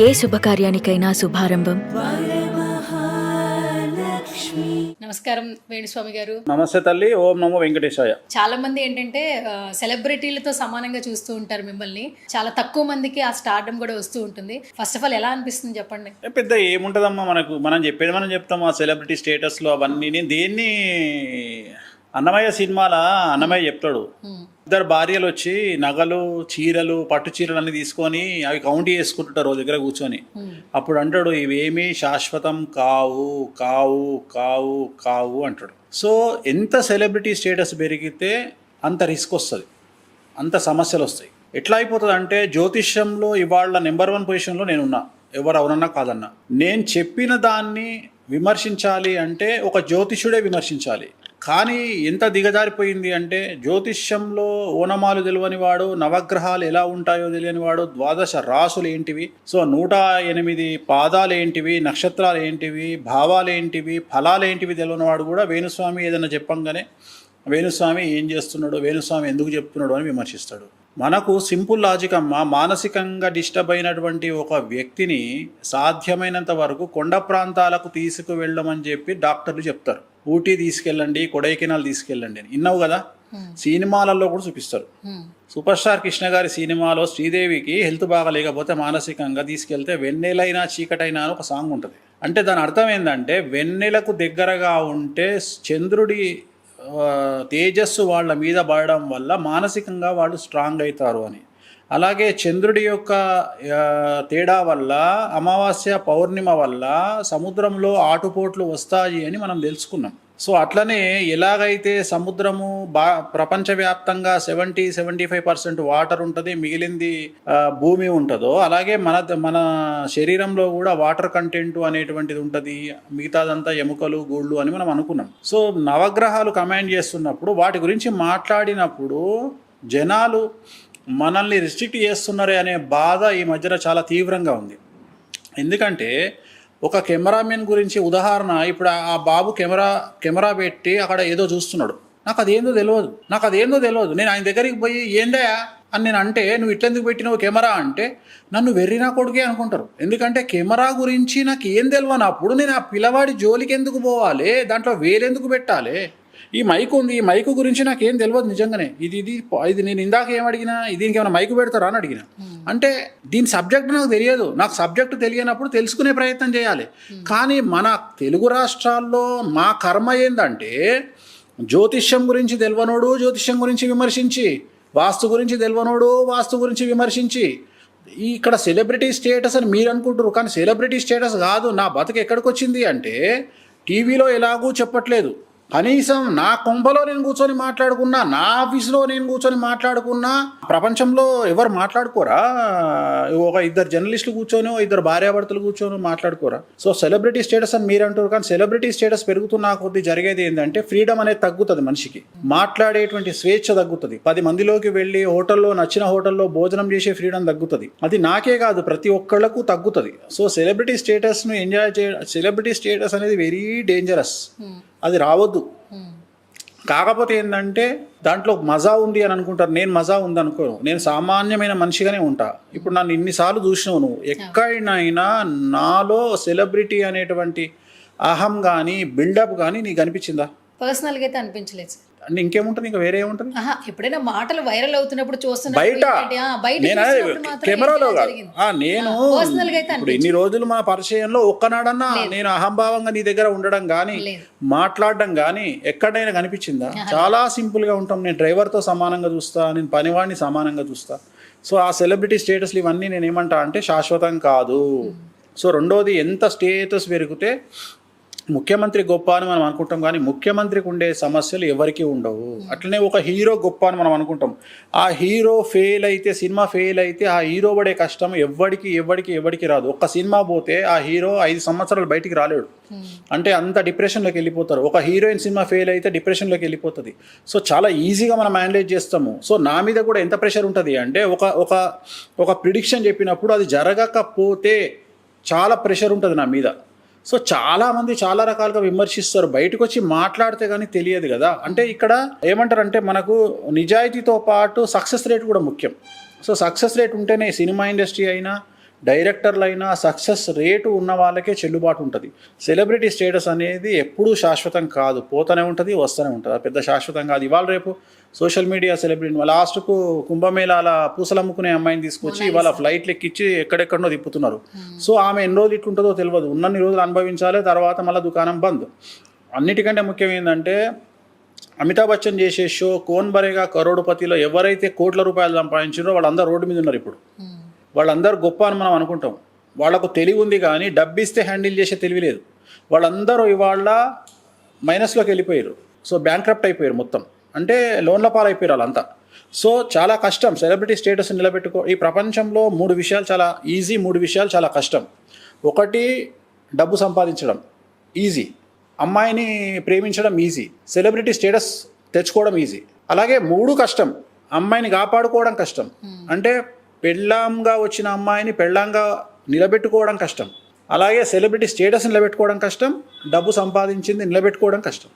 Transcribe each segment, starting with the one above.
ఏ శుభకార్యానికైనా శుభారంభం. నమస్కారం వేణుస్వామి గారు. నమస్తే తల్లి. ఓం నమో వెంకటేశాయ. చాలా మంది ఏంటంటే సెలబ్రిటీలతో సమానంగా చూస్తూ ఉంటారు మిమ్మల్ని. చాలా తక్కువ మందికి ఆ స్టార్డమ్ కూడా వస్తూ ఉంటుంది. ఫస్ట్ ఆఫ్ ఆల్ ఎలా అనిపిస్తుంది చెప్పండి? పెద్ద ఏముంటదమ్మా, మనం చెప్పేది మనం చెప్తాం. ఆ సెలబ్రిటీ స్టేటస్లో అవన్నీ నేను దేన్ని అన్నమయ్య సినిమాల అన్నమయ్య చెప్తాడు, ఇద్దరు భార్యలు వచ్చి నగలు చీరలు పట్టు చీరలు అన్ని తీసుకొని అవి కౌంట్ చేసుకుంటుంటారు ఓ దగ్గర కూర్చొని. అప్పుడు అంటాడు, ఇవేమీ శాశ్వతం కావు కావు కావు కావు అంటాడు. సో ఎంత సెలబ్రిటీ స్టేటస్ పెరిగితే అంత రిస్క్ వస్తుంది, అంత సమస్యలు వస్తాయి. ఎట్లా అయిపోతుంది అంటే, జ్యోతిష్యంలో ఇవాళ నెంబర్ 1 పొజిషన్లో నేనున్నా, ఎవరు అవునన్నా కాదన్నా. నేను చెప్పిన దాన్ని విమర్శించాలి అంటే ఒక జ్యోతిష్యుడే విమర్శించాలి. కానీ ఎంత దిగజారిపోయింది అంటే, జ్యోతిష్యంలో ఓనమాలు తెలియని వాడు, నవగ్రహాలు ఎలా ఉంటాయో తెలియని వాడు, 12 రాసులు ఏంటివి, సో 108 పాదాలు ఏంటివి, నక్షత్రాలు ఏంటివి, భావాలు ఏంటివి, ఫలాలు ఏంటివి తెలియని వాడు కూడా వేణుస్వామి ఏదైనా చెప్పంగానే వేణుస్వామి ఏం చేస్తున్నాడు, వేణుస్వామి ఎందుకు చెప్తున్నాడు అని విమర్శిస్తాడు. మనకు సింపుల్ లాజిక్ అమ్మ. మానసికంగా డిస్టర్బ్ అయినటువంటి ఒక వ్యక్తిని సాధ్యమైనంత వరకు కొండ ప్రాంతాలకు తీసుకువెళ్ళమని చెప్పి డాక్టర్లు చెప్తారు. ఊటీ తీసుకెళ్ళండి, కొడైకెనాల్ తీసుకెళ్ళండి అని విన్నావు కదా. సినిమాలలో కూడా చూపిస్తారు. సూపర్ స్టార్ కృష్ణ గారి సినిమాలో శ్రీదేవికి హెల్త్ బాగా లేకపోతే మానసికంగా తీసుకెళ్తే వెన్నెలైనా చీకటైనా అని ఒక సాంగ్ ఉంటుంది. అంటే దాని అర్థం ఏంటంటే, వెన్నెలకు దగ్గరగా ఉంటే చంద్రుడి తేజస్సు వాళ్ళ మీద పడడం వల్ల మానసికంగా వాళ్ళు స్ట్రాంగ్ అవుతారు అని. అలాగే చంద్రుడి యొక్క తేడా వల్ల, అమావాస్య పౌర్ణిమ వల్ల సముద్రంలో ఆటుపోట్లు వస్తాయి అని మనం తెలుసుకున్నాం. సో అట్లనే ఎలాగైతే సముద్రము ప్రపంచవ్యాప్తంగా 70-75% వాటర్ ఉంటుంది, మిగిలింది భూమి ఉంటుందో, అలాగే మన శరీరంలో కూడా వాటర్ కంటెంట్ అనేటువంటిది ఉంటుంది, మిగతాదంతా ఎముకలు గూళ్ళు అని మనం అనుకున్నాం. సో నవగ్రహాలు కమాండ్ చేస్తున్నప్పుడు, వాటి గురించి మాట్లాడినప్పుడు జనాలు మనల్ని రిస్ట్రిక్ట్ చేస్తున్నారే అనే బాధ ఈ మధ్యన చాలా తీవ్రంగా ఉంది. ఎందుకంటే ఒక కెమెరామెన్ గురించి ఉదాహరణ, ఇప్పుడు ఆ బాబు కెమెరా పెట్టి అక్కడ ఏదో చూస్తున్నాడు, నాకు అదేందో తెలియదు. నేను ఆయన దగ్గరికి పోయి ఏందయా అని నేను అంటే, నువ్వు ఇట్లెందుకు పెట్టినావు కెమెరా అంటే, నన్ను వెర్రినా కొడుకే అనుకుంటారు. ఎందుకంటే కెమెరా గురించి నాకు ఏం తెలియనప్పుడు నేను ఆ పిల్లవాడి జోలికి ఎందుకు పోవాలి, దాంట్లో వేలెందుకు పెట్టాలి. ఈ మైకు ఉంది, ఈ మైకు గురించి నాకేం తెలియదు నిజంగానే. ఇది నేను ఇందాక ఏమడిగినా, దీనికి ఏమైనా మైకు పెడతారా అని అడిగిన. అంటే దీని సబ్జెక్ట్ నాకు తెలియదు. నాకు సబ్జెక్టు తెలియనప్పుడు తెలుసుకునే ప్రయత్నం చేయాలి. కానీ మన తెలుగు రాష్ట్రాల్లో మా కర్మ ఏందంటే, జ్యోతిష్యం గురించి తెలియనోడు జ్యోతిష్యం గురించి విమర్శించి, వాస్తు గురించి తెలియనోడు వాస్తు గురించి విమర్శించి, ఇక్కడ సెలబ్రిటీ స్టేటస్ అని మీరు అనుకుంటారు, కానీ సెలబ్రిటీ స్టేటస్ కాదు. నా బతుకు ఎక్కడికి వచ్చింది అంటే, టీవీలో ఎలాగూ చెప్పట్లేదు, కనీసం నా కొంపలో నేను కూర్చొని మాట్లాడుకున్నా, నా ఆఫీస్లో నేను కూర్చొని మాట్లాడుకున్నా, ప్రపంచంలో ఎవరు మాట్లాడుకోరా? ఒక 2 జర్నలిస్టులు కూర్చొని, 2 భార్యాభర్తలు కూర్చొని మాట్లాడుకోరా? సో సెలబ్రిటీ స్టేటస్ అని మీరు అంటారు, కానీ సెలబ్రిటీ స్టేటస్ పెరుగుతున్న కొద్దీ జరిగేది ఏంటంటే, ఫ్రీడమ్ అనేది తగ్గుతుంది. మనిషికి మాట్లాడేటువంటి స్వేచ్ఛ తగ్గుతుంది. 10 మందిలోకి వెళ్ళి నచ్చిన హోటల్లో భోజనం చేసే ఫ్రీడమ్ తగ్గుతుంది. అది నాకే కాదు, ప్రతి ఒక్కళ్ళకు తగ్గుతుంది. సో సెలబ్రిటీ స్టేటస్ను ఎంజాయ్ సెలబ్రిటీ స్టేటస్ అనేది వెరీ డేంజరస్. అది రావద్దు. కాకపోతే ఏంటంటే, దాంట్లో మజా ఉంది అని అనుకుంటారు. నేను మజా ఉంది అనుకోను, నేను సామాన్యమైన మనిషిగానే ఉంటా. ఇప్పుడు నన్ను ఇన్నిసార్లు చూసినావు నువ్వు, ఎక్కడైనా నాలో సెలబ్రిటీ అనేటువంటి అహం కానీ బిల్డప్ కానీ నీకు అనిపించిందా? పర్సనల్గా అయితే అనిపించలేదు. అంటే ఇంకేముంటుంది, ఇంకా వేరే ఏముంటుంది? ఎప్పుడైనా మాటలు వైరల్ అవుతున్నప్పుడు చూస్తున్నా బయట కెమెరాలో కాదు. నేను ఇప్పుడు ఇన్ని రోజులు మా పరిచయంలో ఒక్కనాడన్నా నేను అహంభావంగా నీ దగ్గర ఉండడం కానీ మాట్లాడడం కానీ ఎక్కడైనా కనిపించిందా? చాలా సింపుల్గా ఉంటాం. నేను డ్రైవర్తో సమానంగా చూస్తా, నేను పనివాడిని సమానంగా చూస్తా. సో ఆ సెలబ్రిటీ స్టేటస్లు ఇవన్నీ నేను ఏమంటా అంటే శాశ్వతం కాదు. సో రెండోది, ఎంత స్టేటస్ పెరిగితే ముఖ్యమంత్రి గొప్ప అని మనం అనుకుంటాం, కానీ ముఖ్యమంత్రికి ఉండే సమస్యలు ఎవరికి ఉండవు. అట్లనే ఒక హీరో గొప్ప అని మనం అనుకుంటాం. ఆ హీరో ఫెయిల్ అయితే, సినిమా ఫెయిల్ అయితే, ఆ హీరో పడే కష్టం ఎవరికి రాదు. ఒక్క సినిమా పోతే ఆ హీరో 5 సంవత్సరాలు బయటికి రాలేడు. అంటే అంత డిప్రెషన్లోకి వెళ్ళిపోతారు. ఒక హీరోయిన్ సినిమా ఫెయిల్ అయితే డిప్రెషన్లోకి వెళ్ళిపోతుంది. సో చాలా ఈజీగా మనం మేనేజ్ చేస్తాము. సో నా మీద కూడా ఎంత ప్రెషర్ ఉంటుంది అంటే, ఒక ప్రిడిక్షన్ చెప్పినప్పుడు అది జరగకపోతే చాలా ప్రెషర్ ఉంటుంది నా మీద. సో చాలామంది చాలా రకాలుగా విమర్శిస్తారు, బయటకు వచ్చి మాట్లాడితే కానీ తెలియదు కదా. అంటే ఇక్కడ ఏమంటారంటే, మనకు నిజాయితీతో పాటు సక్సెస్ రేట్ కూడా ముఖ్యం. సో సక్సెస్ రేట్ ఉంటేనే సినిమా ఇండస్ట్రీ అయినా, డైరెక్టర్లైనా సక్సెస్ రేటు ఉన్న వాళ్ళకే చెల్లుబాటు ఉంటుంది. సెలబ్రిటీ స్టేటస్ అనేది ఎప్పుడూ శాశ్వతం కాదు, పోతూనే ఉంటుంది, వస్తూనే ఉంటుంది. అది పెద్ద శాశ్వతం కాదు. ఇవాళ రేపు సోషల్ మీడియా సెలబ్రిటీ లాస్ట్కు కుంభమేళాల పూసలు అమ్ముకునే అమ్మాయిని తీసుకొచ్చి ఇవాళ ఫ్లైట్లు ఎక్కించి ఎక్కడెక్కడో తిప్పుతున్నారు. సో ఆమె ఎన్ని రోజులు ఇట్లుంటుందో తెలియదు, ఉన్నన్ని రోజులు అనుభవించాలి, తర్వాత మళ్ళీ దుకాణం బంద్. అన్నిటికంటే ముఖ్యం ఏంటంటే అమితాబ్ బచ్చన్ చేసే షో కోన్ బరేగా కరోడుపతిలో ఎవరైతే కోట్ల రూపాయలు సంపాదించారో వాళ్ళందరూ రోడ్డు మీద ఉన్నారు. ఇప్పుడు వాళ్ళందరూ గొప్ప అని మనం అనుకుంటాం. వాళ్ళకు తెలివి ఉంది కానీ డబ్బిస్తే హ్యాండిల్ చేసే తెలివి లేదు. వాళ్ళందరూ ఇవాళ మైనస్లోకి వెళ్ళిపోయారు. సో బ్యాంక్రప్ట్ అయిపోయారు మొత్తం, అంటే లోన్ల పాలైపోయారు వాళ్ళంతా. సో చాలా కష్టం సెలబ్రిటీ స్టేటస్ నిలబెట్టుకో. ఈ ప్రపంచంలో 3 విషయాలు చాలా ఈజీ, 3 విషయాలు చాలా కష్టం. ఒకటి డబ్బు సంపాదించడం ఈజీ, అమ్మాయిని ప్రేమించడం ఈజీ, సెలబ్రిటీ స్టేటస్ తెచ్చుకోవడం ఈజీ. అలాగే 3 కష్టం, అమ్మాయిని కాపాడుకోవడం కష్టం. అంటే పెళ్ళాంగా వచ్చిన అమ్మాయిని పెళ్ళాంగా నిలబెట్టుకోవడం కష్టం. అలాగే సెలబ్రిటీ స్టేటస్ నిలబెట్టుకోవడం కష్టం, డబ్బు సంపాదించింది నిలబెట్టుకోవడం కష్టం.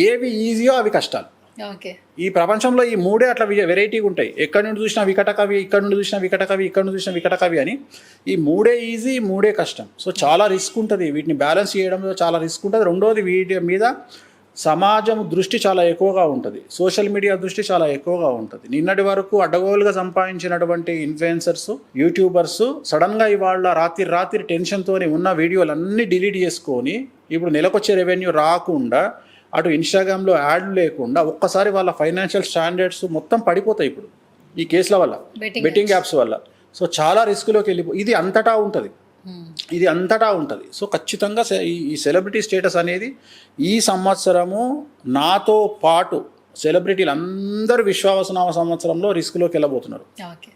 ఏవి ఈజీయో అవి కష్టాలు. ఓకే, ఈ ప్రపంచంలో ఈ 3 అట్లా వెరైటీగా ఉంటాయి. ఎక్కడి నుండి చూసినా వికట కవి, ఇక్కడ నుండి చూసినా వికట కవి, ఇక్కడ నుండి చూసినా వికట కవి అని. ఈ 3 ఈజీ, 3 కష్టం. సో చాలా రిస్క్ ఉంటుంది, వీటిని బ్యాలెన్స్ చేయడంలో చాలా రిస్క్ ఉంటుంది. రెండోది వీటి మీద సమాజం దృష్టి చాలా ఎక్కువగా ఉంటుంది, సోషల్ మీడియా దృష్టి చాలా ఎక్కువగా ఉంటుంది. నిన్నటి వరకు అడ్డగోలుగా సంపాదించినటువంటి ఇన్ఫ్లుయెన్సర్స్, యూట్యూబర్స్ సడన్గా ఇవాళ రాత్రి టెన్షన్తో ఉన్న వీడియోలు అన్నీ డిలీట్ చేసుకొని ఇప్పుడు నెలకొచ్చే రెవెన్యూ రాకుండా, అటు ఇన్స్టాగ్రామ్లో యాడ్లు లేకుండా ఒక్కసారి వాళ్ళ ఫైనాన్షియల్ స్టాండర్డ్స్ మొత్తం పడిపోతాయి ఇప్పుడు ఈ కేసుల వల్ల, బెట్టింగ్ యాప్స్ వల్ల. సో చాలా రిస్క్లోకి ఇది అంతటా ఉంటుంది. సో ఖచ్చితంగా ఈ సెలబ్రిటీ స్టేటస్ అనేది ఈ సంవత్సరము నాతో పాటు సెలబ్రిటీలు అందరూ విశ్వావసనామ సంవత్సరంలో రిస్క్లోకి వెళ్ళబోతున్నారు. ఓకే.